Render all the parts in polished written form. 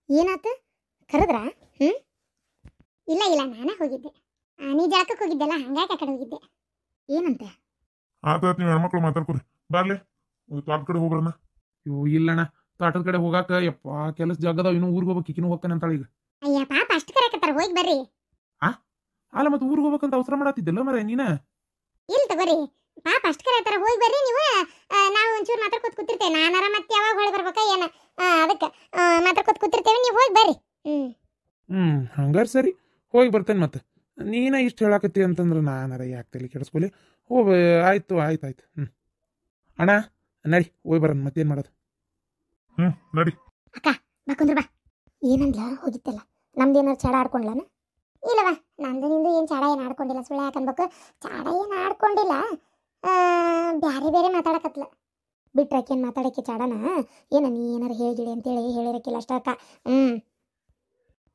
ಏನಾತ ಕರೆದ್ರಾ? ಹ್ಞೂ ಇಲ್ಲ ಇಲ್ಲ ನಾನೇ ಹೋಗಿದ್ದೆ. ನೀ ಜಳಕಕ್ಕೆ ಹೋಗಿದ್ದೆಲ್ಲ ಹಂಗಾಗಿ ಆ ಕಡೆ ಹೋಗಿದ್ದೆ. ಏನಂತೆ? ಆತಾತ್ ನೀವು ಹೆಣ್ಮಕ್ಳು ಮಾತಾಡ್ಕೊರಿ ಬರ್ಲಿ ತೋಟ ಕಡೆ ಹೋಗ್ರಣ್ಣ. ಇವು ಇಲ್ಲಣ್ಣ, ತೋಟದ ಕಡೆ ಹೋಗಾಕ ಯಪ್ಪ ಕೆಲಸ ಜಾಗದಾವ, ಇನ್ನೂ ಊರಿಗೆ ಹೋಗ್ಬೇಕು, ಈಕಿನೂ ಹೋಗ್ತಾನೆ ಅಂತಾಳ ಈಗ. ಅಯ್ಯ ಪಾಪ ಅಷ್ಟು ಕರೆಕತ್ತಾರ, ಹೋಗಿ ಬರ್ರಿ. ಅಲ್ಲ ಮತ್ತೆ ಊರಿಗೆ ಹೋಗ್ಬೇಕಂತ ಅವಸರ ಮಾಡತ್ತಿದ್ದಲ್ಲ ಮರ ನೀನ. ಇಲ್ಲ ತಗೋರಿ, ಪಾಪ ಅಷ್ಟು ಕರೆಕತ್ತಾರ, ಹೋಗಿ ಬರ್ರಿ ನೀವು. ನಾವು ಒಂಚೂರು ಮಾತಾಡ್ಕೊತ ಕೂತಿರ್ತೇವೆ, ನಾನಾರ ಮತ್ತೆ ಯಾವಾಗ ಹೊಳೆ ಬರ್ಬೇಕಾ ಏನ, ಅದಕ್ಕೆ ಮಾತಾಡ್ಕೊತ ಕೂತಿರ್ತೇವೆ, ನೀವು ಹೋಗಿ ಬರ್ರಿ. ಹಂಗಾರೆ ಸರಿ, ಹೋಗಿ ಬರ್ತೇನೆ. ಮತ್ತೆ ನೀನ ಇಷ್ಟು ಹೇಳಾಕತ್ತಿ ಅಂತಂದ್ರೆ ನಾನಾರ ಯಾಕೆ ತಲೆ ಕೆಡಿಸ್ಕೊಲಿ. ಆಯ್ತು ಆಯ್ತು ಆಯ್ತು. ಅಣ್ಣ ನಡಿ ಹೋಗಿ ಬರೋಣ, ಮತ್ತೇನು ಮಾಡೋದು. ನಡಿ ಅಕ್ಕ ಬಾ ಕುಂದ್ರ ಬಾ. ಏನಂದ್ಲ ಹೋಗಿತ್ತಲ್ಲ, ನಮ್ದೇನಾರು ಚಾಡ ಆಡ್ಕೊಂಡ್ಲನ? ಇಲ್ಲವಾ, ನಂದು ನಿಂದು ಏನು ಚಾಡ ಏನು ಆಡ್ಕೊಂಡಿಲ್ಲ, ಸುಳ್ಳು ಯಾಕನ್ಬೇಕು, ಚಾಡ ಏನು ಆಡ್ಕೊಂಡಿಲ್ಲ. ಬ್ಯಾರೆ ಬೇರೆ ಮಾತಾಡಕತ್ಲ ಬಿಟ್ರಾಕೇನು ಮಾತಾಡಕ್ಕೆ ಚಾಡನ. ಏನ ನೀ ಏನಾರು ಹೇಳಿಗಿಡಿ ಅಂತೇಳಿ ಹೇಳಿರಕ್ಕಿಲ್ಲ ಅಷ್ಟ ಅಕ್ಕ.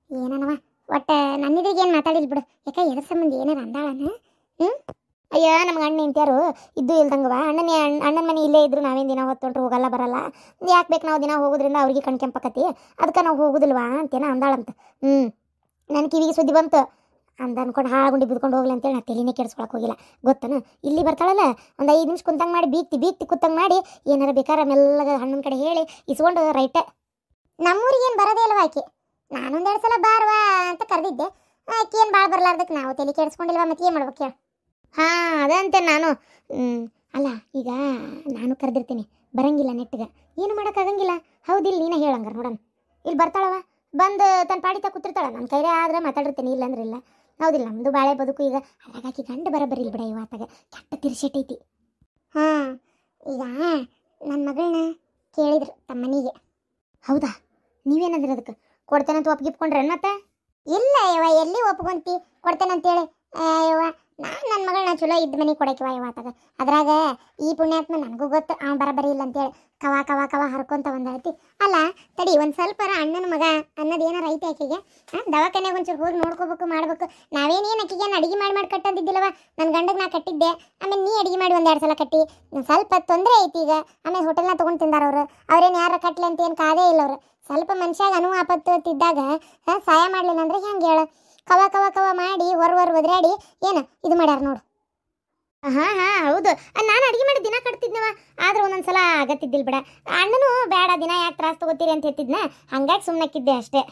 ಏನನವ ಒಟ್ಟು ನನ್ನಿದ್ರಿಗೆ ಏನು ಮಾತಾಡಿಲ್ ಬಿಡು. ಯಾಕ ಎದ್ರ ಸಂಬಂಧ ಏನಾರು ಅಂದಾಳನ? ಅಯ್ಯ ನಮ್ಗೆ ಅಣ್ಣ ನಿಂತ್ಯಾರು ಇದ್ದು ಇಲ್ದಂಗವ. ಅಣ್ಣನ ಮನೆ ಇಲ್ಲೇ ಇದ್ರು ನಾವೇನು ದಿನ ಹೊತ್ತೊಂಟ್ರು ಹೋಗಲ್ಲ ಬರಲ್ಲ. ಯಾಕೆ ಬೇಕು ನಾವು ದಿನ ಹೋಗೋದ್ರಿಂದ ಅವ್ರಿಗೆ ಕಣ್ಕೆಂಪಕತಿ, ಅದಕ್ಕೆ ನಾವು ಹೋಗುದಿಲ್ವಾ ಅಂತೇನ ಅಂದಾಳಂತ. ನನ್ನ ಕಿವಿಗೆ ಸುದ್ದಿ ಬಂತು ಅಂತ ಅನ್ಕೊಂಡು ಹಾಳ್ಗುಂಡಿ ಬಿದ್ಕೊಂಡು ಹೋಗ್ಲಿ ಅಂತೇಳಿ ನಾ ತಲೆನೇ ಕೆಡ್ಸ್ಕೊಳಕ್ಕೆ ಹೋಗಿಲ್ಲ. ಗೊತ್ತನ, ಇಲ್ಲಿ ಬರ್ತಾಳಲ್ಲ ಒಂದು 5 ನಿಮಿಷ ಕುಂತಂಗೆ ಮಾಡಿ ಬೀಕ್ತಿ ಕೂತಂಗೆ ಮಾಡಿ ಏನಾರ ಬೇಕಾದ್ರೆ ಮೆಲ್ಲಗ ಹಣ್ಣನ ಕಡೆ ಹೇಳಿ ಇಸ್ಕೊಂಡು ರೈಟ. ನಮ್ಮೂರಿಗೆ ಏನು ಬರೋದೇ ಇಲ್ವ ಆಕೆ. ನಾನೊಂದೆರಡು ಸಲ ಬಾರ್ವಾ ಅಂತ ಕರೆದಿದ್ದೆ, ಆಕೆ ಏನು ಭಾಳ ಬರಲಾರ್ದಕ್ಕೆ ನಾವು ತಲೆ ಕೆಡಿಸ್ಕೊಂಡಿಲ್ವ, ಮತ್ತೆ ಏನು ಮಾಡ್ಬೇಕು ಹೇಳಿ. ಅದಂತೆ ನಾನು. ಅಲ್ಲ ಈಗ ನಾನು ಕರೆದಿರ್ತೀನಿ, ಬರಂಗಿಲ್ಲ ನೆಟ್ಟಿಗೆ, ಏನು ಮಾಡೋಕ್ಕಾಗಂಗಿಲ್ಲ. ಹೌದಿಲ್ಲ, ನೀನೇ ಹೇಳಂಗಾರ ನೋಡೋಣ. ಇಲ್ಲಿ ಬರ್ತಾಳವ, ಬಂದು ತನ್ನ ಪಾಡಿತ ಕೂತಿರ್ತಾಳ, ನನ್ನ ಕೈಲೇ ಆದ್ರೆ ಮಾತಾಡಿರ್ತೀನಿ, ಇಲ್ಲಂದ್ರೆ ಇಲ್ಲ. ಹೌದಿಲ್ಲ, ನಮ್ಮದು ಬಾಳೆ ಬದುಕು ಈಗ. ಹಾಗಾಗಿ ಗಂಡು ಬರಬರಿಲ್ಲ ಬಿಡ, ಇವತ್ತಾಗ ಕೆಟ್ಟ ತಿರ್ಸೆಟ್ಟೈತಿ. ಈಗ ನನ್ನ ಮಗಳನ್ನ ಕೇಳಿದ್ರು ತಮ್ಮನಿಗೆ. ಹೌದಾ, ನೀವೇನಂದ್ರೆ ಅದಕ್ಕೆ ಕೊಡ್ತೇನಂತ ಒಪ್ಗಿಪ್ಕೊಂಡ್ರೆ ಮತ್ತೆ? ಇಲ್ಲ ಯವ್ವ, ಎಲ್ಲಿ ಒಪ್ಕೊಂತಿ ಕೊಡ್ತೇನಂತೇಳಿ. ಯವ್ವ ನಾನು ನನ್ನ ಮಗಳನ್ನ ಚಲೋ ಇದ್ದ ಮನೆ ಕೊಡಕ್ಕಿವ ಇವತ್ತಾಗ. ಅದ್ರಾಗ ಈ ಪುಣ್ಯಾತ್ಮ ನನಗೂ ಗೊತ್ತು ಅವ್ನು ಬರಬರಿ ಇಲ್ಲ ಅಂತೇಳಿ ಕವಾ ಕವಾ ಕವಾ ಹರ್ಕೊಂತ ಒಂದೈತಿ. ಅಲ್ಲ ತಡಿ, ಒಂದು ಸ್ವಲ್ಪರ ಅಣ್ಣನ ಮಗ ಅನ್ನೋದು ಏನಾರ ಐತಿ ಆಕೆಗೆ. ದವಾಖಾನೆಗೆ ಒಂಚೂರು ಹೋಗಿ ನೋಡ್ಕೋಬೇಕು ಮಾಡ್ಬೇಕು. ನಾವೇನೇನು ಆಕೆಗೆ ಏನು ಅಡುಗೆ ಮಾಡಿ ಕಟ್ಟಂದಿದ್ದಿಲ್ಲವ, ನನ್ನ ಗಂಡಗೆ ನಾ ಕಟ್ಟಿದ್ದೆ. ಆಮೇಲೆ ನೀ ಅಡುಗೆ ಮಾಡಿ 1-2 ಸಲ ಕಟ್ಟಿ, ಸ್ವಲ್ಪ ತೊಂದರೆ ಐತಿ ಈಗ. ಆಮೇಲೆ ಹೋಟೆಲ್ನ ತೊಗೊಂಡು ತಿಂದಾರ ಅವರು. ಅವ್ರೇನು ಯಾರ ಕಟ್ಲಿ ಅಂತ ಏನು ಕಾದೇ ಇಲ್ಲ ಅವರು. ಸ್ವಲ್ಪ ಮನುಷ್ಯಾಗ ಅನು ಆಪತ್ತು ತಿದ್ದಾಗ ಸಹಾಯ ಮಾಡಲಿಲ್ಲ ಅಂದ್ರೆ ಹೆಂಗೆ ಹೇಳು? ಕವ ಕವ ಕವ ಮಾಡಿ ಹೊರ ಒದ್ರಾಡಿ ಏನು ಇದು ಮಾಡ್ಯಾರ ನೋಡು. ಹೌದು, ನಾನು ಅಡುಗೆ ಮಾಡಿ ದಿನ ಕಟ್ತಿದ್ನವ. ಆದ್ರೆ ಒಂದೊಂದ್ಸಲ ಆಗತ್ತಿದ್ದಿಲ್ಲ ಬಿಡ. ಅಣ್ಣನು ಬೇಡ ದಿನ ಯಾಕೆ ತ್ರಾಸ ತಗೋತೀರಿ ಅಂತ ಹೇಳ್ತಿದ್ನ, ಹಂಗಾಗಿ ಸುಮ್ಮನಕ್ಕಿದ್ದೆ ಅಷ್ಟೇ.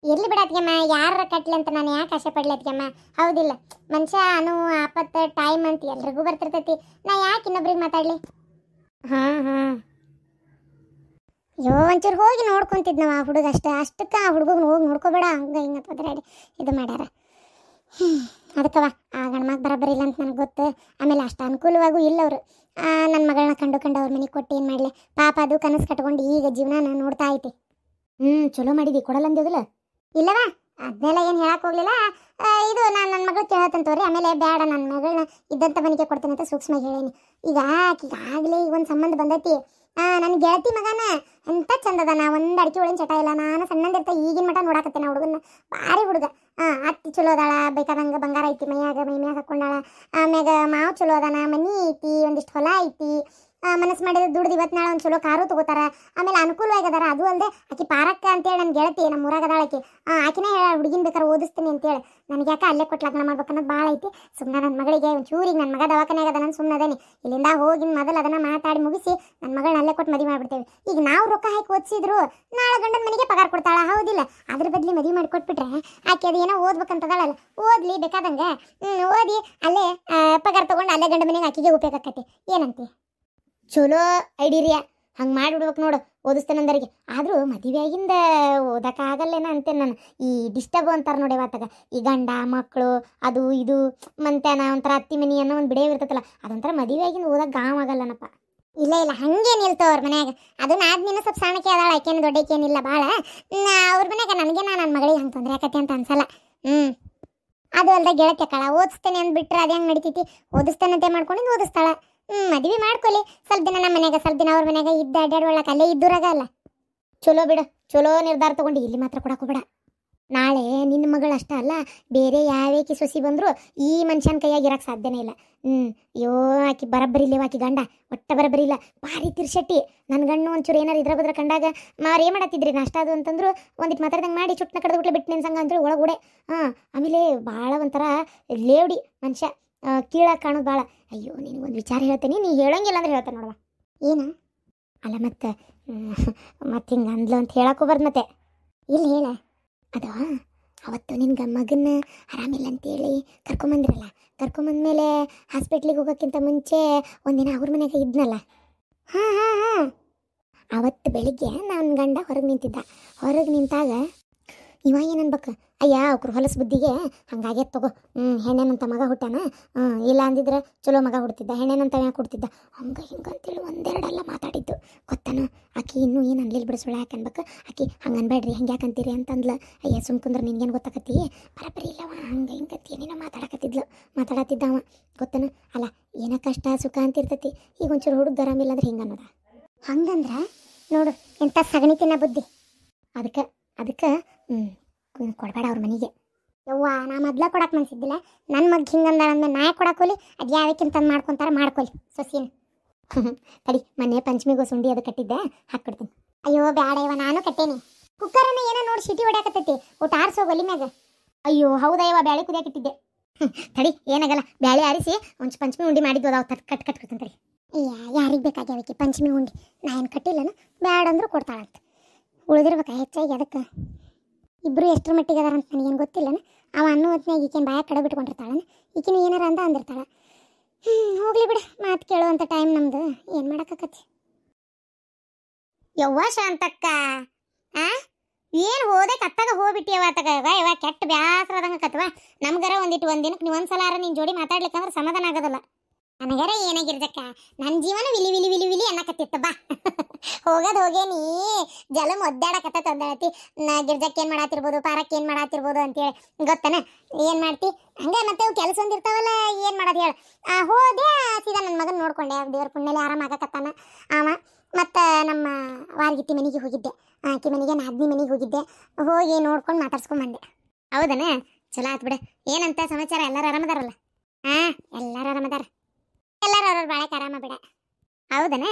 ಇರ್ಲಿ ಬಿಡ ಅತ್ಗೆಮ್ಮ, ಯಾರ ಕಟ್ಲಿ ಅಂತ ನಾನು ಯಾಕೆ ಆಸೆ ಪಡ್ಲಿ ಅತ್ಗೆಮ್ಮ. ಹೌದಿಲ್ಲ, ಮನುಷ್ಯ ಅನು ಆಪತ್ತು ಟೈಮ್ ಅಂತ ಎಲ್ರಿಗೂ ಬರ್ತಿರ್ತೈತಿ. ನಾ ಯಾಕೆ ಇನ್ನೊಬ್ರಿಗೆ ಮಾತಾಡ್ಲಿ? ಅಯ್ಯೋ ಒಂಚೂರು ಹೋಗಿ ನೋಡ್ಕೊಂತಿದ್ನವ ಹುಡುಗ ಅಷ್ಟಕ್ಕೆ ಆ ಹುಡುಗನ ಹೋಗಿ ನೋಡ್ಕೋಬೇಡ ಹಂಗೆ ಹಿಂಗೆ ಒದ್ರಾಡಿ ಇದು ಮಾಡ್ಯಾರ. ಅದಕ್ಕವ ಆ ಗಂಡ್ಮಗ ಬರಬರಿಲ್ಲ ಅಂತ ನನಗೆ ಗೊತ್ತು. ಆಮೇಲೆ ಅಷ್ಟು ಅನುಕೂಲವಾಗೂ ಇಲ್ಲ ಅವರು. ನನ್ನ ಮಗಳನ್ನ ಕಂಡು ಅವ್ರ ಮನೆಗೆ ಕೊಟ್ಟು ಏನು ಮಾಡಲಿ ಪಾಪ, ಅದು ಕನಸು ಕಟ್ಕೊಂಡು ಈಗ ಜೀವನ ನೋಡ್ತಾ ಐತಿ. ಚಲೋ ಮಾಡಿದಿ, ಕೊಡಲ್ಲ ಅಂದಿಲ್ಲ? ಇಲ್ಲವಾ, ಅದನ್ನೆಲ್ಲ ಏನು ಹೇಳಕ್ಕೆ ಹೋಗಲಿಲ್ಲ. ಇದು ನಾನು ನನ್ನ ಮಗಳು ಕೇಳತ್ತಂತವ್ರಿ. ಆಮೇಲೆ ಬೇಡ, ನನ್ನ ಮಗಳನ್ನ ಇದ್ದಂಥ ಮನೆಗೆ ಕೊಡ್ತೇನೆ ಅಂತ ಸೂಕ್ಷ್ಮ ಹೇಳೇನಿ. ಈಗ ಆಕೆಗಾಗಲೇ ಈಗ ಒಂದು ಸಂಬಂಧ ಬಂದೈತಿ. ನನ್ನ ಗೆಳತಿ ಮಗನ ಎಂಥ ಚಂದದ, ನಾ ಒಂದು ಅಡಿಕೆ ಒಳಗಿನ ಚಟ ಇಲ್ಲ. ನಾನು ಸಣ್ಣಂದಿರ್ತ ಈಗಿನ ಮಠ ನೋಡಾಕತ್ತೇನೆ ಹುಡುಗನ, ಭಾರಿ ಹುಡುಗ. ಅತ್ತಿ ಚಲೋ ಅದಾಳ, ಬೇಕಾದಂಗೆ ಬಂಗಾರ ಐತಿ ಮೈಯಾಗ ಹಾಕೊಂಡಾಳ. ಆಮ್ಯಾಗ ಮಾವು ಚಲೋ ಅದಾನ, ಮನಿ ಐತಿ, ಒಂದಿಷ್ಟು ಹೊಲ ಐತಿ. ಮನಸ್ಸು ಮಾಡಿದ್ರೆ ದುಡ್ದು ಇವತ್ತು ನಾಳೆ ಒಂದು ಚಲೋ ಕಾರು ತಗೋತಾರ. ಆಮೇಲೆ ಅನುಕೂಲವಾಗಿ ಅದಾರ. ಅದು ಅಲ್ಲದೆ ಆಕೆ ಪಾರಕ್ಕ ಅಂತೇಳಿ ನನ್ನ ಗೆಳತಿ ನಮ್ಮ ಊರಾಗ ಅದಾಳ ಆಕೆ. ಆಕಿನೇ ಹೇಳ ಹುಡುಗಿನ ಬೇಕಾದ್ರೆ ಓದಿಸ್ತೀನಿ ಅಂತೇಳಿ. ನನಗೆ ಯಾಕೆ ಅಲ್ಲೇ ಕೊಟ್ಟು ಲಗ್ನ ಮಾಡ್ಬೇಕನ್ನೋದು ಭಾಳ ಐತಿ. ಸುಮ್ಮನೆ ನನ್ನ ಮಗಳಿಗೆ ಒಂಚೂರಿಗೆ ನನ್ನ ಮಗ ದವಾಖಾನೆಯಾಗ ಅದ, ನಾನು ಸುಮ್ಮನೆ ಅದೇನಿ. ಇಲ್ಲಿಂದ ಹೋಗಿ ಮೊದಲು ಅದನ್ನು ಮಾತಾಡಿ ಮುಗಿಸಿ ನನ್ನ ಮಗಳನ್ನ ಅಲ್ಲೇ ಕೊಟ್ಟು ಮದುವೆ ಮಾಡಿಬಿಡ್ತೇವೆ. ಈಗ ನಾವು ರೊಕ್ಕ ಹಾಕಿ ಓದಿಸಿದ್ರು ನಾಳೆ ಗಂಡನ ಮನೆಗೆ ಪಗಾರ ಕೊಡ್ತಾಳ. ಹೌದಿಲ್ಲ? ಅದ್ರ ಬದಲಿ ಮದುವೆ ಮಾಡಿ ಕೊಟ್ಬಿಟ್ರೆ ಆಕೆ ಅದು ಏನೋ ಓದ್ಬೇಕಂತದಾಳಲ್ಲ, ಓದ್ಲಿ ಬೇಕಾದಂಗೆ ಓದಿ ಅಲ್ಲೇ ಪಗಾರ ತೊಗೊಂಡು ಅಲ್ಲೇ ಗಂಡ ಮನೆಗೆ ಆಕೆಗೆ ಉಪಯೋಗ ಆಕತಿ. ಏನಂತಿ? ಚಲೋ ಐಡಿರಿಯಾ, ಹಂಗೆ ಮಾಡಿಬಿಡ್ಬೇಕು ನೋಡು ಓದಿಸ್ತೇನಂದರಿಗೆ. ಆದರೂ ಮದುವೆಯಾಗಿಂದ ಓದೋಕ್ಕಾಗಲ್ಲೇನ ಅಂತೇನೆ ನಾನು. ಈ ಡಿಸ್ಟರ್ಬ್ ಅಂತಾರೆ ನೋಡಿ ಇವತ್ತಾಗ, ಈ ಗಂಡ ಮಕ್ಕಳು ಅದು ಇದು ಮಂತ್ಯಾನ ಒಂಥರ ಅತ್ತಿ ಮನಿ ಅನ್ನೋ ಒಂದು ಬಿಡೇ ಇರ್ತೈತಲ್ಲ, ಅದೊಂಥರ ಮದುವೆಯಾಗಿಂದ ಓದಕ್ಕೆ ಗಾಮ್ ಆಗಲ್ಲನಪ್ಪ. ಇಲ್ಲ ಇಲ್ಲ, ಹಂಗೇನು ಇರ್ತವ ಅವ್ರ ಮನ್ಯಾಗ. ಅದು ನಾದ್ನಿನ ಸ್ವಲ್ಪ ಸಣ್ಣಕ್ಕೆ ಅದಾಳ, ಆಕೇನು ದೊಡ್ಡಕ್ಕೇನಿಲ್ಲ ಭಾಳ. ಅವ್ರ ಮನ್ಯಾಗ ನನಗೇನ ನನ್ನ ಮಗಳಿಗೆ ಹಂಗೆ ತೊಂದರೆ ಆಕತಿ ಅಂತ ಅನ್ಸಲ್ಲ. ಅದು ಅಲ್ದ ಗೆಳತಿ ಕಳ ಓದಿಸ್ತೇನೆ ಅಂದ್ಬಿಟ್ರೆ ಅದು ಹೆಂಗೆ ನಡಿತೈತಿ? ಓದಿಸ್ತೇನಂತೆ ಮಾಡ್ಕೊಂಡು ಓದಿಸ್ತಾಳ. ಮದುವೆ ಮಾಡ್ಕೊಳ್ಳಿ, ಸ್ವಲ್ಪ ದಿನ ನಮ್ಮ ಮನ್ಯಾಗ, ಸ್ವಲ್ಪ ದಿನ ಅವ್ರ ಮನ್ಯಾಗ ಇದ್ದ ಅಡ್ಡಾಡೊಳಕ್ಕೆ ಅಲ್ಲೇ ಇದ್ದೂರಾಗ ಅಲ್ಲ. ಚಲೋ ಬಿಡು, ಚಲೋ ನಿರ್ಧಾರ ತೊಗೊಂಡು. ಇಲ್ಲಿ ಮಾತ್ರ ಕೊಡಕ್ಕೆ ಹೋಗ್ಬೇಡ. ನಾಳೆ ನಿನ್ನ ಮಗಳು ಅಷ್ಟ ಅಲ್ಲ, ಬೇರೆ ಯಾವೇಕಿ ಸೊಸಿ ಬಂದ್ರು ಈ ಮನುಷ್ಯನ ಕೈಯಾಗಿ ಇರಕ್ಕೆ ಸಾಧ್ಯನೇ ಇಲ್ಲ. ಅಯ್ಯೋ ಆಕಿ ಬರಬ್ಬರಿಲ್ಲ, ಆಕಿ ಗಂಡ ಒಟ್ಟ ಬರಬ್ಬರಿಲ್ಲ, ಭಾರಿ ತಿರ್ಸಟ್ಟಿ. ನನ್ನ ಗಂಡು ಒಂಚೂರು ಏನಾರು ಇದ್ರ ಬದ್ರ ಕಂಡಾಗ ಮಾರು ಏನು ಮಾಡತ್ತಿದ್ರಿ ನಾಷ್ಟ ಅದು ಅಂತಂದ್ರು ಒಂದಿಟ್ಟು ಮಾತಾಡ್ದಂಗೆ ಮಾಡಿ ಚುಟ್ನ ಕಡ್ದು ಬಿಟ್ಲೆ ಬಿಟ್ಟು ನಿನ್ಸಂಗ ಅಂತೇಳಿ ಒಳಗೂಡೆ. ಆಮೇಲೆ ಭಾಳ ಒಂಥರ ಲೇವಡಿ ಮನುಷ್ಯ, ಕೀಳಾಗಿ ಕಾಣೋದು ಭಾಳ. ಅಯ್ಯೋ ನಿನಗೊಂದು ವಿಚಾರ ಹೇಳ್ತೀನಿ, ನೀ ಹೇಳಂಗಿಲ್ಲ ಅಂದ್ರೆ ಹೇಳ್ತಾನೆ ನೋಡುವ. ಏನು ಅಲ್ಲ ಮತ್ತೆ ಹಿಂಗೆ ಅಂದ್ಲು ಅಂತ ಹೇಳಕ್ಕೋಬಾರ್ದು ಮತ್ತೆ. ಇಲ್ಲಿ ಹೇಳ ಅದು ಅವತ್ತು ನಿನ್ಗೆ ಮಗನ ಆರಾಮಿಲ್ಲ ಅಂತೇಳಿ ಕರ್ಕೊಂಬಂದಿರಲ್ಲ, ಕರ್ಕೊಂಬಂದ್ಮೇಲೆ ಹಾಸ್ಪಿಟ್ಲಿಗೆ ಹೋಗೋಕ್ಕಿಂತ ಮುಂಚೆ ಒಂದಿನ ಅವ್ರ ಮನೆಗೆ ಇದ್ನಲ್ಲ. ಹಾಂ ಅವತ್ತು ಬೆಳಿಗ್ಗೆ ನನ್ನ ಗಂಡ ಹೊರಗೆ ನಿಂತಿದ್ದ. ಹೊರಗೆ ನಿಂತಾಗ ಇವ ಏನು ಅನ್ಬೇಕು, ಅಯ್ಯ ಅವ್ರ ಹೊಲಸು ಬುದ್ಧಿಗೆ ಹಂಗಾಗೆ ತಗೋ, ಹೆಣ್ಣೆನಂತ ಮಗ ಹುಟ್ಟಾನ, ಇಲ್ಲ ಅಂದಿದ್ರೆ ಚಲೋ ಮಗ ಹುಡ್ತಿದ್ದ, ಹೆಣ್ಣೆನಂತ ಯಾಕೆ ಹುಡ್ತಿದ್ದ, ಹಂಗೆ ಹಿಂಗೆ ಅಂತೇಳಿ ಒಂದೆರಡೆಲ್ಲ ಮಾತಾಡಿದ್ದು ಗೊತ್ತಾನು. ಆಕಿ ಇನ್ನೂ ಏನು ಅನ್ಲಿಲ್ಲ ಬಿಡಿಸೋಳ, ಯಾಕೆ ಅನ್ಬೇಕು ಆಕಿ ಹಂಗೆ ಅನ್ಬೇಡ್ರಿ, ಹಂಗೆ ಯಾಕೆ ಅಂತೀರಿ ಅಂತಂದ್ಲ. ಅಯ್ಯ ಸುಮ್ಕುಂದ್ರೆ ನಿನ್ಗೇನು ಗೊತ್ತಾಕತ್ತಿ, ಬರಬರಿ ಇಲ್ಲವ ಹಂಗೆ ಹಿಂಗತ್ತಿ ಏನೇನೋ ಮಾತಾಡತ್ತಿದ್ದವ ಗೊತ್ತಾನು. ಅಲ್ಲ ಏನೋ ಕಷ್ಟ ಸುಖ ಅಂತಿರ್ತೈತಿ. ಈಗ ಒಂಚೂರು ಹುಡುಗ ಆರಾಮಿಲ್ಲ ಅಂದ್ರೆ ಹಿಂಗೆ ಅನ್ನೋದ, ಹಂಗಂದ್ರೆ ನೋಡು ಎಂಥ ಸಗಣಿ ತಿನ್ನ ಬುದ್ಧಿ. ಅದಕ್ಕೆ ಕೊಡಬೇಡ ಅವ್ರ ಮನೆಗೆ. ಯವ್ವ ನಾ ಮೊದ್ಲ ಕೊಡಕ್ಕೆ ಮನ್ಸಿದ್ದಿಲ್ಲ, ನನ್ನ ಮಗ್ ಹಿಂಗಂದ ಅಂದ್ಮೇಲೆ ನಾ ಕೊಡಕ್ಕೋಲಿ, ಅದು ಯಾವಕ್ಕಿಂತ ಮಾಡ್ಕೊತಾರ ಮಾಡ್ಕೊಲಿ ಸೊಸೀನ. ತಡಿ ಮೊನ್ನೆ ಪಂಚಮಿಗೋ ಸುಂಡಿ ಅದು ಕಟ್ಟಿದ್ದೆ, ಹಾಕ್ಬಿಡ್ತೀನಿ. ಅಯ್ಯೋ ಬ್ಯಾಡ ಇವ ನಾನು ಕಟ್ಟೇನಿ. ಕುಕ್ಕರನ್ನ ಏನೋ ನೋಡಿ ಸಿಟಿ ಹೊಡ್ಯಾಕತ್ತೈತಿ, ಊಟ ಆರಿಸೋಗ ಒಲಿ ಮ್ಯಾಗ. ಅಯ್ಯೋ ಹೌದಾ ಇವ ಬ್ಯಾಳೆ ಕುದಿಯಾಕಿಟ್ಟಿದ್ದೆ. ತಡಿ ಏನಾಗಲ್ಲ, ಬ್ಯಾಳೆ ಆರಿಸಿ ಒಂಚು ಪಂಚಮಿ ಉಂಡಿ ಮಾಡಿದ್ದು ಅದಾವ ಕಟ್ಬಿಡ್ತೀನಿ ತಡಿ. ಅಯ್ಯ ಯಾರಿಗೆ ಬೇಕಾಗ್ಯಾವಕ್ಕೆ ಪಂಚಮಿ ಉಂಡಿ, ನಾ ಏನು ಕಟ್ಟಿಲ್ಲನ, ಬ್ಯಾಡ ಅಂದ್ರೂ ಕೊಡ್ತಾಳಂತ. ಉಳಿದಿರ್ಬೇಕಾ ಹೆಚ್ಚಾಗಿ ಅದಕ್ಕೆ. ಇಬ್ಬರು ಎಷ್ಟರ ಮಟ್ಟಿಗೆ ಅದಾರ ಅಂತ ನನಗೇನು ಗೊತ್ತಿಲ್ಲನ. ಅವ ಅನ್ನೋ ಹೊತ್ತಿನಾಗ ಈಕೇನು ಬಾಯ ಕಡೆ ಬಿಟ್ಕೊಂಡಿರ್ತಾಳನ, ಈಕಿನ ಏನಾರ ಅಂದಿರ್ತಾಳೆ. ಹೋಗ್ಲಿ ಬಿಡು, ಮಾತು ಕೇಳುವಂಥ ಟೈಮ್ ನಮ್ದು, ಏನು ಮಾಡೋಕ್ಕಾಕತಿ. ಯವ್ವ ಶಾಂತಕ್ಕ ಏನು ಹೋದೆ ಕತ್ತಾಗ ಹೋಗ್ಬಿಟ್ಟಿಯವ ತಗ ಯವ್ವ, ಕೆಟ್ಟ ಬ್ಯಾಸರದಂಗೆ ಕತ್ತವ. ನಮ್ಗರ ಒಂದಿನಕ್ಕೆ ನೀವು ಒಂದ್ಸಲಾರ ನಿನ್ನ ಜೋಡಿ ಮಾತಾಡ್ಲಿಕ್ಕಂದ್ರೆ ಸಮಾಧಾನ ಆಗೋದಲ್ಲ. ನನಗರ ಏನಾಗಿರ್ದಕ್ಕ ನನ್ನ ಜೀವನ ವಿಲಿ ವಿಲಿ ವಿಲಿ ವಿಲಿ ಅನ್ನಕತ್ತಿತ್ತ ಬಾ. ಹೋಗೋದು ಹೋಗೇನಿ ಜಲ ಒದ್ದಾಡಕತ್ತ ಒದ್ದಾಡತಿ. ಗಿರ್ಜಕ್ಕೆ ಏನು ಮಾಡತ್ತಿರ್ಬೋದು, ಪಾರಕ್ಕೆ ಏನು ಮಾಡತ್ತಿರ್ಬೋದು ಅಂತೇಳಿ ಗೊತ್ತನ. ಏನು ಮಾಡ್ತಿ ಹಂಗೆ ಮತ್ತೆ ಅವು ಕೆಲಸ ಒಂದಿರ್ತಾವಲ್ಲ, ಏನು ಮಾಡೋದು ಹೇಳು. ಹೋದೆ ಸೀದಾ ನನ್ನ ಮಗನ ನೋಡ್ಕೊಂಡೆ, ದೇವ್ರ ಪುಣ್ಯಲೆ ಆರಾಮಾಗಕತ್ತಾನ ಅವ. ಮತ್ತು ನಮ್ಮ ವಾರ್ಗಿತ್ತಿ ಮನೆಗೆ ಹೋಗಿದ್ದೆ, ಆಕಿ ಮನೆಗೆ ನಾದ್ನಿ ಮನೆಗೆ ಹೋಗಿದ್ದೆ, ಹೋಗಿ ನೋಡ್ಕೊಂಡು ಮಾತಾಡ್ಸ್ಕೊಂಬಂದೆ. ಹೌದನ, ಚಲೋ ಆತು ಬಿಡ. ಏನಂತ ಸಮಾಚಾರ, ಎಲ್ಲರೂ ಆರಾಮದಾರಲ್ಲ? ಎಲ್ಲರೂ ಆರಾಮದಾರ, ಎಲ್ಲರೂ ಅವ್ರವ್ರ ಬಾಳಕ್ಕೆ ಆರಾಮ ಬಿಡ. ಹೌದನ,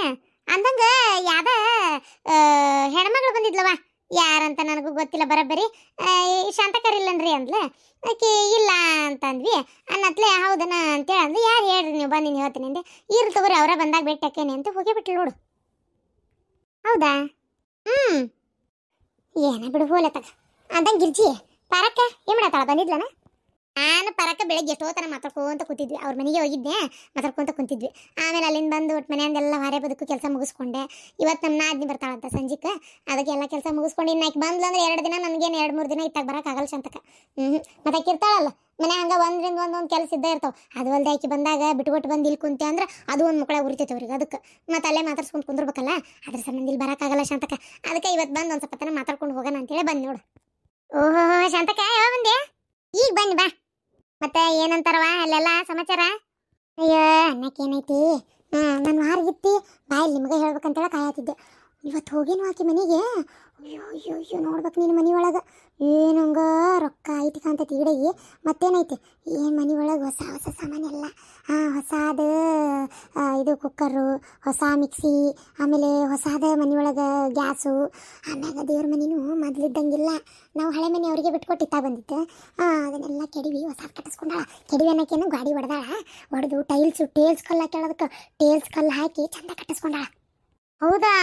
ಅಂದಂಗ ಯಾವ್ದ ಹೆಣ್ಮಗಳು ಬಂದಿದ್ಲವ, ಯಾರಂತ ನನಗೂ ಗೊತ್ತಿಲ್ಲ ಬರಬ್ಬರಿ. ಶಾಂತಕರಿಲ್ಲನ್ರಿ ಅಂದ್ಲ, ಆಕೆ ಇಲ್ಲ ಅಂತಂದ್ವಿ ಅನ್ನತ್ಲೆ. ಹೌದನ ಅಂತೇಳಿ ಅಂದ್ಲು. ಯಾರು ಹೇಳ್ರಿ ನೀವು ಬಂದಿನಿ ಹೇಳ್ತೀನಿ ಅಂದೆ. ಇರ್ಲಿ ತಗೋರಿ ಅವರ ಬಂದಾಗ ಭೇಟಿ ಹಾಕೇನೆ ಅಂತ ಹೋಗೇ ಬಿಟ್ಲು ನೋಡು. ಹೌದಾ, ಏನ ಬಿಡು ಹೋಲೆ ತಗ. ಅಂದಂಗೆ ಗಿರ್ಜಿ ಪಾರಕ್ಕ ಏನು ಮಾಡತ್ತಾಳ, ಬಂದಿದ್ಲನ? ನಾನು ಪರಕ್ಕ ಬೆಳಗ್ಗೆ ಎಷ್ಟೋ ಥರ ಮಾತಾಡ್ಕೊಂತ ಕೂತಿದ್ವಿ, ಅವ್ರ ಮನೆಗೆ ಹೋಗಿದ್ದೆ, ಮಾತಾಡ್ಕೊಂತ ಕುಂತಿದ್ವಿ. ಆಮೇಲೆ ಅಲ್ಲಿಂದ ಬಂದು ಒಟ್ಟು ಮನೆಯಂದೆಲ್ಲ ಹೊರೆ ಬದುಕು ಕೆಲಸ ಮುಗಿಸ್ಕೊಂಡೆ. ಇವತ್ತು ನಮ್ಮ ನಾದ್ನಿ ಬರ್ತಾಳಂತ ಸಂಜಿಕ್ಕೆ, ಅದಕ್ಕೆ ಎಲ್ಲ ಕೆಲಸ ಮುಗಿಸ್ಕೊಂಡು ಇನ್ನು ಆಕೆ ಬಂದ್ಲು ಅಂದ್ರೆ 2 ದಿನ, ನನಗೇನು 2-3 ದಿನ ಇತ್ತಾಗ ಬರೋಕ್ಕಾಗಲ್ಲ ಶಾಂತಕ. ಮತ್ತೆ ಆಕೆ ಇರ್ತಾಳಲ್ಲ ಮನೆ, ಹಂಗೆ ಒಂದರಿಂದ ಒಂದೊಂದು ಕೆಲಸ ಇದ್ದೇ ಇರ್ತಾವೆ. ಅದು ಅಲ್ದೆ ಆಕೆ ಬಂದಾಗ ಬಿಟ್ಬಿಟ್ಟು ಬಂದು ಇಲ್ಲಿ ಕುಂತೆ ಅಂದ್ರೆ ಅದು ಒಂದು ಮಕ್ಕಳ ಉರಿತೈತೆ ಅವ್ರಿಗೆ. ಅದಕ್ಕೆ ಮತ್ತೆ ಅಲ್ಲೇ ಮಾತಾಡ್ಸ್ಕೊಂಡು ಕುಂದಿರ್ಬೇಕಲ್ಲ, ಅದ್ರ ಸಂಬಂಧ ಇಲ್ಲಿ ಬರೋಕ್ಕಾಗಲ್ಲ ಶಾಂತಕ. ಅದಕ್ಕೆ ಇವತ್ತು ಬಂದು ಒಂದು ಸ್ವಲ್ಪ ತನ ಮಾತಾಡ್ಕೊಂಡು ಹೋಗೋಣ ಅಂತೇಳಿ ಬಂದು ನೋಡು. ಓಹೋ ಶಾಂತಕ ಯಾವ ಬಂದೆ? ಈಗ ಬನ್ನಿ ಬಾ. ಮತ್ತೆ ಏನಂತಾರವ ಅಲ್ಲೆಲ್ಲ ಸಮಾಚಾರ? ಅಯ್ಯೋ ಅನ್ನಕ್ಕೆ ಏನೈತಿ, ನಾನು ವಾರಗಿತ್ತಿ ಬಾಯಲ್ಲಿ ನಿಮಗೆ ಹೇಳ್ಬೇಕಂತೇಳಿ ಕಾಯತ್ತಿದ್ದೆ. ಇವತ್ತು ಹೋಗೇನು ಆಕಿ ಮನೆಗೆ. ಅಯ್ಯೋ ಅಯ್ಯೋ ಅಯ್ಯೋ ನೋಡ್ಬೇಕು ನೀನು ಮನೆ ಒಳಗೆ ಏನು ಹಂಗ ರೊಕ್ಕ ಐತಿ ಕಾಂತೈತಿ ಈಡೆಗೆ. ಮತ್ತೇನೈತಿ ಏನು ಮನೆ ಒಳಗೆ ಹೊಸ ಹೊಸ ಸಾಮಾನೆಲ್ಲ, ಹೊಸಾದ ಇದು ಕುಕ್ಕರು, ಹೊಸ ಮಿಕ್ಸಿ, ಆಮೇಲೆ ಹೊಸಾದ ಮನೆ ಒಳಗೆ ಗ್ಯಾಸು. ಆಮ್ಯಾಗ ದೇವ್ರ ಮನೆಯೂ ಮೊದಲಿದ್ದಂಗಿಲ್ಲ, ನಾವು ಹಳೆ ಮನೆ ಅವರಿಗೆ ಬಿಟ್ಕೊಟ್ಟಿತ್ತಾ ಬಂದಿತ್ತು. ಅದನ್ನೆಲ್ಲ ಕೆಡವಿ ಹೊಸ ಕಟ್ಟಿಸ್ಕೊಂಡಾಳ. ಕೆಡವಿ ಅನ್ನೋಕೇನು ಗಾಡಿ ಹೊಡೆದು ಟೇಲ್ಸ್ ಕಲ್ಲು ಹಾಕಿ ಟೇಲ್ಸ್ ಕಲ್ಲು ಹಾಕಿ ಚಂದ ಕಟ್ಟಿಸ್ಕೊಂಡಾಳ. ಹೌದಾ,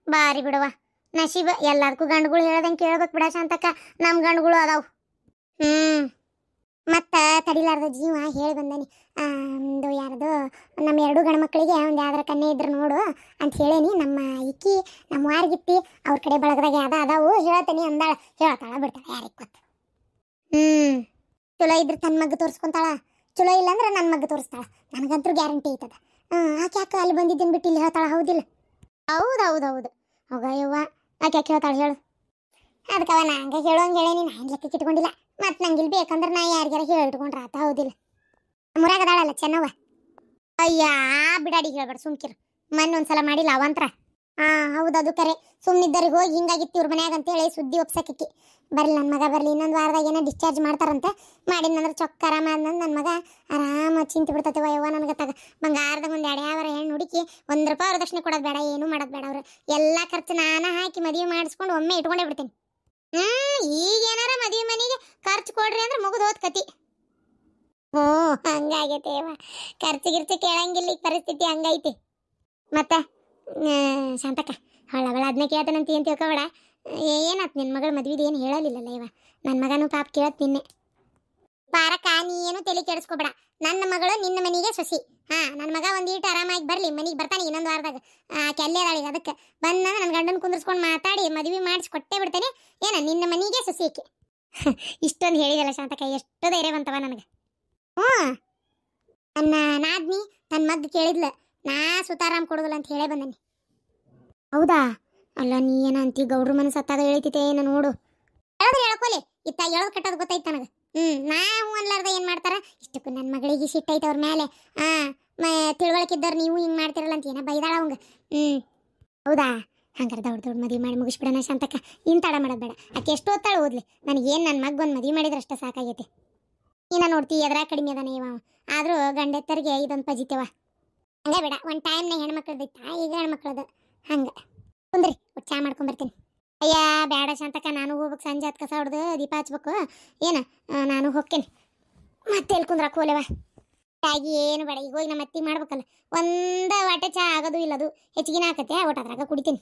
ಬಾರಿ ಬಿಡವ ನಶೀಬ. ಎಲ್ಲದಕ್ಕೂ ಗಂಡುಗಳು ಹೇಳ್ದಂಗೆ ಕೇಳ್ಬೇಕು ಬಿಡ ಶಾಂತಕ್ಕ, ನಮ್ಮ ಗಂಡುಗಳು ಅದಾವು. ಮತ್ತು ತಡಿಲಾರ್ದ ಜೀವ ಹೇಳಿ ಬಂದಾನಿ. ಒಂದು ಯಾರ್ದು ನಮ್ಮ 2 ಗಂಡು ಮಕ್ಕಳಿಗೆ ಒಂದು ಯಾವ್ದಾರ ಕನ್ಯೆ ಇದ್ರು ನೋಡು ಅಂತ ಹೇಳೇನಿ. ನಮ್ಮ ಇಕ್ಕಿ ನಮ್ಮ ವಾರ್ಗಿತ್ತಿ ಅವ್ರ ಕಡೆ ಬಳಗದಾಗ ಅದಾವು ಹೇಳ್ತೇನೆ ಅಂದಾಳ. ಹೇಳ್ತಾಳ ಬಿಡ್ತಾಳ ಯಾರಿಗೆ ಗೊತ್ತು. ಚಲೋ ಇದ್ರೆ ತನ್ನ ಮಗ್ಗ ತೋರಿಸ್ಕೊಂತಾಳ, ಚಲೋ ಇಲ್ಲ ಅಂದ್ರೆ ನನ್ನ ಮಗ್ಗ ತೋರಿಸ್ತಾಳ. ನನಗಂತೂ ಗ್ಯಾರಂಟಿ ಐತದ. ಆಕೆ ಯಾಕೆ ಅಲ್ಲಿ ಬಂದಿದ್ದೀನಿ ಬಿಟ್ಟು ಇಲ್ಲಿ ಹೇಳ್ತಾಳ, ಹೌದಿಲ್ಲ? ಹೌದು ಹೋಗಯ್ಯವ್ವ, ಆಕೆ ಯಾಕೆ ಹೇಳ್ತಾಳೆ ಹೇಳು? ಅದಕ್ಕವ ನಂಗೆ ಹೇಳೋಂಗೆ ಹೇಳೇನಿ, ನಾನು ಲೆಕ್ಕಕ್ಕೆ ಇಟ್ಕೊಂಡಿಲ್ಲ. ಮತ್ತು ನಂಗೆ ಇಲ್ಲಿ ಬೇಕಂದ್ರೆ ನಾ ಯಾರಿಗಾರ ಹೇಳಿಟ್ಕೊಂಡ್ರೆ ಆತ, ಹೌದಿಲ್ಲ? ಮುರಾಗದಾಳಲ್ಲ ಚೆನ್ನವ. ಅಯ್ಯ ಬಿಡಾಡಿ ಹೇಳ್ಬೇಡ ಸುಮ್ಕಿರು. ಮೊನ್ನೆ ಒಂದ್ಸಲ ಮಾಡಿಲ್ಲ ಅವಂತ್ರ ಹಾ ಹೌದು ಅದು ಕರೆ. ಸುಮ್ಮನಿದ್ದರಿಗೆ ಹೋಗಿ ಹಿಂಗಾಗಿತ್ತು ಇವ್ರ ಮನ್ಯಾಗ ಅಂತೇಳಿ ಸುದ್ದಿ ಒಪ್ಸಕ್ಕೆ ಬರ್ಲಿ ನನ್ನ ಮಗ ಬರ್ಲಿ ಇನ್ನೊಂದು ವಾರದಾಗ ಏನೋ ಡಿಸ್ಚಾರ್ಜ್ ಮಾಡ್ತಾರಂತೆ. ಮಾಡಿದ್ನಂದ್ರೆ ಚೊಕ್ಕ ಆರಾಮ ಆದ್ನಂದು ನನ್ನ ಮಗ ಆರಾಮ ಚಿಂತೆ ಬಿಡ್ತತೆ ಯವ್ವ ನನಗೆ ತಗ. ಬಂಗಾರದ ಒಂದು ಎಡೆಯಾವರ ಹೆಣ್ಣು ಹುಡುಕಿ ₹1 ವರದಕ್ಷಿಣೆ ಕೊಡೋದು ಬೇಡ, ಏನೂ ಮಾಡೋದು ಬೇಡ. ಅವ್ರು ಎಲ್ಲ ಖರ್ಚು ನಾನು ಹಾಕಿ ಮದುವೆ ಮಾಡಿಸ್ಕೊಂಡು ಒಮ್ಮೆ ಇಟ್ಕೊಂಡೇ ಬಿಡ್ತೀನಿ. ಈಗ ಏನಾರ ಮದುವೆ ಮನೆಗೆ ಖರ್ಚು ಕೊಡ್ರಿ ಅಂದ್ರೆ ಮುಗಿದು ಹೋದ್ ಕತಿ. ಹ್ಞೂ ಹಂಗಾಗೈತೆ ಯವ್ವ, ಖರ್ಚು ಗಿರ್ಚು ಕೇಳಂಗಿಲ್ಲ ಈಗ ಪರಿಸ್ಥಿತಿ ಹಂಗೈತಿ. ಮತ್ತೆ ಶಾಂತಕ್ಕ ಹೊಳ್ಳಗಳ ಅದನ್ನ ಕೇಳ್ತಾನಂತ ಏನು ತಿಳ್ಕೊಬೇಡ. ಏನಾತ್ ನಿನ್ನ ಮಗಳ ಮದ್ವಿದು ಏನು ಹೇಳಲಿಲ್ಲಲ್ಲ ಇವ. ನನ್ನ ಮಗನೂ ಪಾಪ ಕೇಳತ್ ನಿನ್ನೆ. ಪಾರಕ್ಕ ನೀ ಏನು ತಲೆ ಕೆಡಿಸ್ಕೊಬೇಡ. ನನ್ನ ಮಗಳು ನಿನ್ನ ಮನೆಗೆ ಸೊಸಿ. ನನ್ನ ಮಗ ಒಂದೀಟು ಆರಾಮಾಗಿ ಬರಲಿ, ಮನೆಗೆ ಬರ್ತಾನೆ ಇನ್ನೊಂದು ವಾರದಾಗ. ಕೆಲ್ಲೆದಾಳಿಗೆ ಅದಕ್ಕೆ ಬಂದಂದ್ರೆ ನನ್ನ ಗಂಡನ ಕುಂದಿರ್ಸ್ಕೊಂಡು ಮಾತಾಡಿ ಮದುವೆ ಮಾಡಿಸಿ ಕೊಟ್ಟೇ ಬಿಡ್ತೇನೆ. ಏನ ನಿನ್ನ ಮನೆಗೆ ಸೊಸಿ ಆಕೆ. ಇಷ್ಟೊಂದು ಹೇಳಿದಲ್ಲ ಶಾಂತಕ್ಕ, ಎಷ್ಟು ಧೈರ್ಯವಂತವ ನನಗೆ. ನನ್ನ ನಾದ್ನಿ ನನ್ನ ಮದ್ದು ಕೇಳಿದ್ಲ, ನಾ ಸುತಾರಾಮ್ ಕೊಡೋದಿಲ್ಲ ಅಂತ ಹೇಳೇ ಬಂದನಿ. ಹೌದಾ? ಅಲ್ಲ ನೀ ಏನಂತಿ ಗೌಡ್ರ ಮನಸ್ಸು ಹತ್ತಾಗ ಹೇಳ್ತಿತೆ ಏನು ನೋಡು. ಹೇಳೋದು ಹೇಳ್ಕೊಲಿ, ಇತ್ತ ಹೇಳೋದು ಕಟ್ಟೋದು ಗೊತ್ತೈತೆ ನನಗೆ. ನಾ ಹ್ಞೂ ಅನ್ಲಾರ್ದ ಏನು ಮಾಡ್ತಾರ? ಇಷ್ಟಕ್ಕೂ ನನ್ನ ಮಗಳಿಗೆ ಸಿಟ್ಟೈತೆ ಅವ್ರ ಮೇಲೆ. ತಿಳುವಳಿಕಿದ್ದವ್ರು ನೀವು ಹಿಂಗೆ ಮಾಡ್ತಿರಲ್ಲ ಅಂತ ಏನೋ ಬೈದಾಳ ಅವಂಗ. ಹೌದಾ? ಹಂಗಾರೆ ದೊಡ್ಡ ಮದುವೆ ಮಾಡಿ ಮುಗಿಸ್ಬಿಡೋಣ ಶಾಂತಕ್ಕ. ಇನ್ನು ತಡ ಮಾಡೋದು ಬೇಡ. ಆಕೆ ಎಷ್ಟು ಹೊತ್ತಾಳು ಓದ್ಲಿ, ನನಗೇನು ನನ್ನ ಮಗೊಂದು ಮದುವೆ ಮಾಡಿದ್ರೆ ಅಷ್ಟೇ ಸಾಕಾಗೈತೆ. ನೀನ ನೋಡ್ತಿ ಎದ್ರ ಕಡಿಮೆ ಅದಾನೆ ಇವ, ಆದರೂ ಗಂಡೆತ್ತರಿಗೆ ಇದೊಂದು ಪಜಿತೇವ. ಹಂಗೆ ಬೇಡ, ಒಂದು ಟೈಮ್ನಾಗ ಹೆಣ್ಮಕ್ಳದೈತ, ಈಗ ಹೆಣ್ಮಕ್ಳದ ಹಂಗೆ. ಕುಂದ್ರಿ ಚಾ ಮಾಡ್ಕೊಂಬರ್ತೀನಿ. ಅಯ್ಯ ಬೇಡ ಶಾಂತಕ್ಕ, ನಾನು ಹೋಗ್ಬೇಕು. ಸಂಜೆ ಹತ್ತು ಕಸ ಹೊಡೆದು ದೀಪ ಹಚ್ಬೇಕು. ಏನು ನಾನು ಹೋಗ್ತೇನೆ. ಮತ್ತೆ ಎಲ್ಲಿ ಕುಂದ್ರಕ್ಕೆ ಹೋಲೆವ ತಾಗಿ ಏನು ಬೇಡ. ಈಗ ಹೋಗಿ ನಮ್ಮ ಅತ್ತಿಗೆ ಮಾಡ್ಬೇಕಲ್ಲ, ಒಂದು ವಾಟೆ ಚಾ ಆಗೋದು ಇಲ್ಲದು ಹೆಚ್ಚಿಗಿನ ಆಕತ್ತೆ. ಒಟ್ಟು ಅದ್ರಾಗ ಕುಡಿತೀನಿ.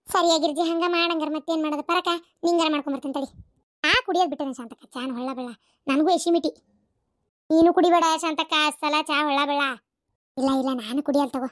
ಸರಿಯಾಗಿರ್ಜಿ ಹಂಗೆ ಮಾಡಂಗಾರ ಮತ್ತೇನು ಮಾಡೋದು. ಪರಕ ನಿಂಗಾರ ಮಾಡ್ಕೊಂಬರ್ತೀನಿ ತಡಿ. ಕುಡಿಯೋದು ಬಿಟ್ಟೇನೆ ಶಾಂತಕ್ಕ, ಚಾನ ಹೊಳ್ಳ ಬೆಳ್ಳ. ನನಗೂ ಎಸಿಮಿಟಿ. ನೀನು ಕುಡಿಬೇಡ ಶಾಂತಕ್ಕ, ಸಲ ಚಾ ಹೊಳ್ಳ ಬೆಳ್ಳ. ಇಲ್ಲ ನಾನು ಕುಡಿಯಲ್ಲ ತಗೋ.